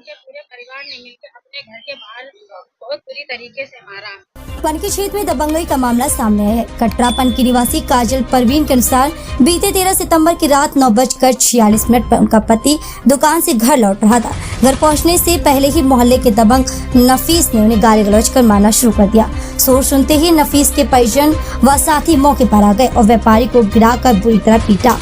उनके पूरे परिवार ने मिलकर अपने घर के बाहर बहुत बुरी तरीके से मारा। पनकी क्षेत्र में दबंगई का मामला सामने आया है। कटरा पनकी निवासी काजल परवीन के अनुसार बीते 13 सितंबर की रात 9:46 पर उनका पति दुकान से घर लौट रहा था। घर पहुंचने से पहले ही मोहल्ले के दबंग नफीस ने उन्हें गाली गलौज कर मारना शुरू कर दिया। शोर सुनते ही नफीस के परिजन व साथी मौके पर आ गए और व्यापारी को गिराकर बुरी तरह पीटा।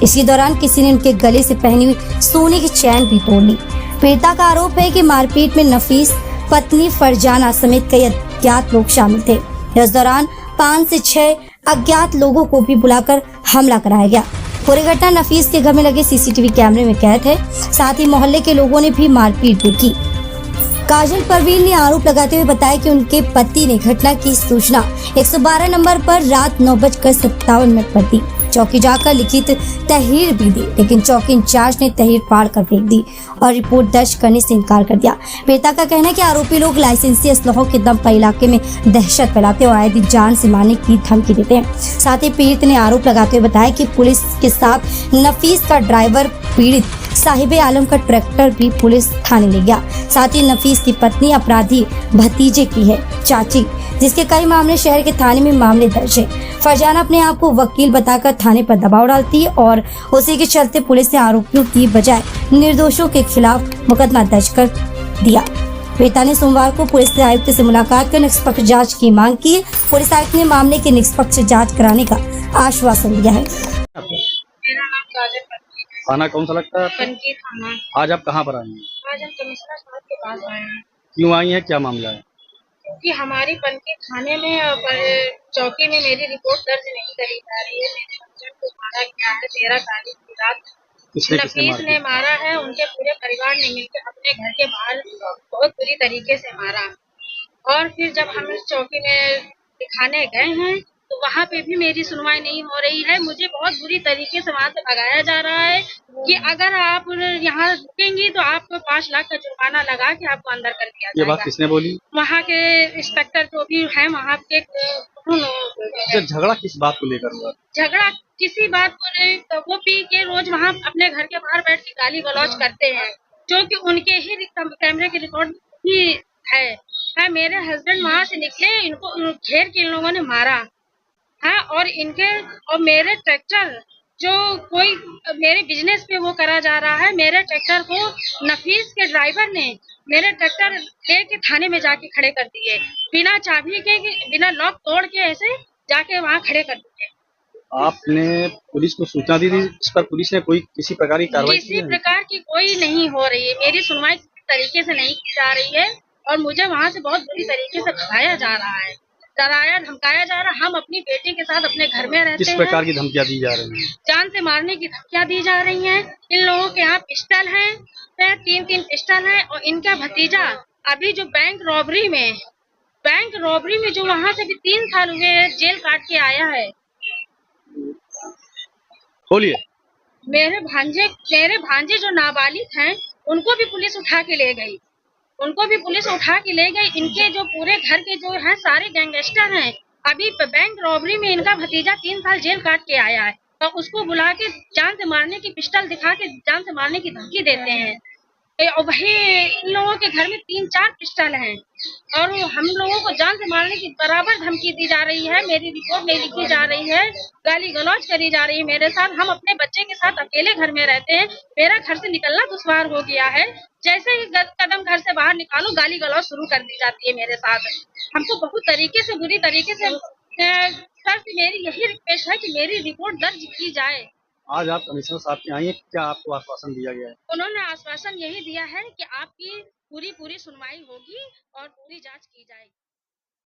इसी दौरान किसी ने उनके गले से पहनी हुई सोने की चैन भी तोड़ ली। पीड़िता का आरोप है कि मारपीट में नफीस, पत्नी फरजाना समेत कई अज्ञात लोग शामिल थे। इस दौरान 5 से 6 अज्ञात लोगों को भी बुलाकर हमला कराया गया। पूरी घटना नफीस के घर में लगे सीसीटीवी कैमरे में कैद है। साथ ही मोहल्ले के लोगों ने भी मारपीट भी की। काजल परवीन ने आरोप लगाते हुए बताया कि उनके पति ने घटना की सूचना 112 नंबर पर रात 9:57 पर दी। चौकी जाकर लिखित तहरीर भी दी, लेकिन चौकी इंचार्ज ने तहरीर फाड़ कर फेंक दी और रिपोर्ट दर्ज करने से इनकार कर दिया। पीड़िता का कहना है कि आरोपी लोग लाइसेंसी असलहों के दम पर इलाके में दहशत फैलाते और आए दिन जान से मारने की धमकी देते हैं। साथ ही पीड़ित ने आरोप लगाते हुए बताया कि पुलिस के साथ नफीस का ड्राइवर, पीड़ित साहिबे आलम का ट्रैक्टर भी पुलिस थाने ले गया। साथ ही नफीस की पत्नी अपराधी भतीजे की है चाची, जिसके कई मामले शहर के थाने में मामले दर्ज है। फरजाना अपने आप को वकील बताकर थाने पर दबाव डालती है और उसी के चलते पुलिस ने आरोपियों की बजाय निर्दोषों के खिलाफ मुकदमा दर्ज कर दिया। पीड़िता ने सोमवार को पुलिस आयुक्त से मुलाकात कर निष्पक्ष जांच की मांग की। पुलिस आयुक्त ने मामले की निष्पक्ष जांच कराने का आश्वासन दिया है। मेरा नाम काजल परवीन है। थाना कौन सा लगता है आपको? पनकी थाना। आज आप कहाँ पर आई हैं? आज हम कमिश्नर साहब के पास आए हैं क्यों आई हैं, क्या मामला है? क्योंकि हमारी पनकी थाने में चौकी में मेरी रिपोर्ट दर्ज नहीं करी जा रही है। मेरे हस्बैंड को मारा गया है 13 तारीख की रात। नफीस ने मारा है। उनके पूरे परिवार ने मिलकर अपने घर के बाहर बहुत बुरी तरीके से मारा। और फिर जब हम इस चौकी में दिखाने गए हैं तो वहाँ पे भी मेरी सुनवाई नहीं हो रही है। मुझे बहुत बुरी तरीके से वहाँ से भगाया जा रहा है कि अगर आप यहाँ रुकेंगी तो आपको 5 लाख का जुर्माना लगा के आपको अंदर कर दिया जाएगा। ये बात किसने बोली? वहाँ के इंस्पेक्टर जो भी है वहाँ के झगड़ा किस बात को लेकर हुआ? झगड़ा किसी बात को नहीं, तो वो पी के रोज वहाँ अपने घर के बाहर बैठ के गाली गलौज करते हैं, जो कि उनके ही कैमरे के रिकॉर्ड ही है। मेरे हस्बैंड वहाँ से निकले, इनको घेर के इन लोगों ने मारा है। और मेरे ट्रैक्टर जो कोई मेरे बिजनेस पे वो करा जा रहा है, मेरे ट्रैक्टर को नफीस के ड्राइवर ने मेरे ट्रैक्टर लेके थाने में जाके खड़े कर दिए, बिना चाबी के, बिना लॉक तोड़ के ऐसे जाके वहाँ खड़े कर दिए। आपने पुलिस को सूचना दी थी? इस पर पुलिस ने कोई किसी प्रकार की कार्रवाई की है? किसी प्रकार की कोई नहीं हो रही है। मेरी सुनवाई किसी तरीके से नहीं की जा रही है और मुझे वहाँ से बहुत बुरी तरीके से भगाया जा रहा है, डराया धमकाया जा रहा है। हम अपनी बेटी के साथ अपने घर में रहते हैं। किस प्रकार की धमकियां दी जा रही हैं? जान से मारने की धमकियां दी जा रही हैं। इन लोगों के यहाँ पिस्टल है, 3 पिस्टल है। और इनका भतीजा अभी जो बैंक रॉबरी में जो वहाँ से भी 3 साल हुए जेल काट के आया है। बोलिए। मेरे भांजे जो नाबालिग हैं उनको भी पुलिस उठा के ले गई। इनके जो पूरे घर के जो है सारे गैंगस्टर हैं। अभी बैंक रॉबरी में इनका भतीजा 3 साल जेल काट के आया है और उसको बुला के जान से मारने की पिस्टल दिखा के जान से मारने की धमकी देते हैं। और वही इन लोगों के घर में 3-4 पिस्टल हैं और हम लोगों को जान से मारने की बराबर धमकी दी जा रही है। मेरी रिपोर्ट नहीं लिखी जा रही है, गाली गलौज करी जा रही है मेरे साथ। हम अपने बच्चे के साथ अकेले घर में रहते हैं। मेरा घर से निकलना दुश्वार हो गया है। जैसे ही कदम घर से बाहर निकालो गाली गलौज शुरू कर दी जाती है मेरे साथ। हमको बहुत तरीके से बुरी तरीके से सर से मेरी यही रिक्वेस्ट है कि मेरी रिपोर्ट दर्ज की जाए। आज आप कमिश्नर साहब के आई हैं, क्या आपको आश्वासन दिया गया है? उन्होंने आश्वासन यही दिया है कि आपकी पूरी सुनवाई होगी और पूरी जांच की जाएगी।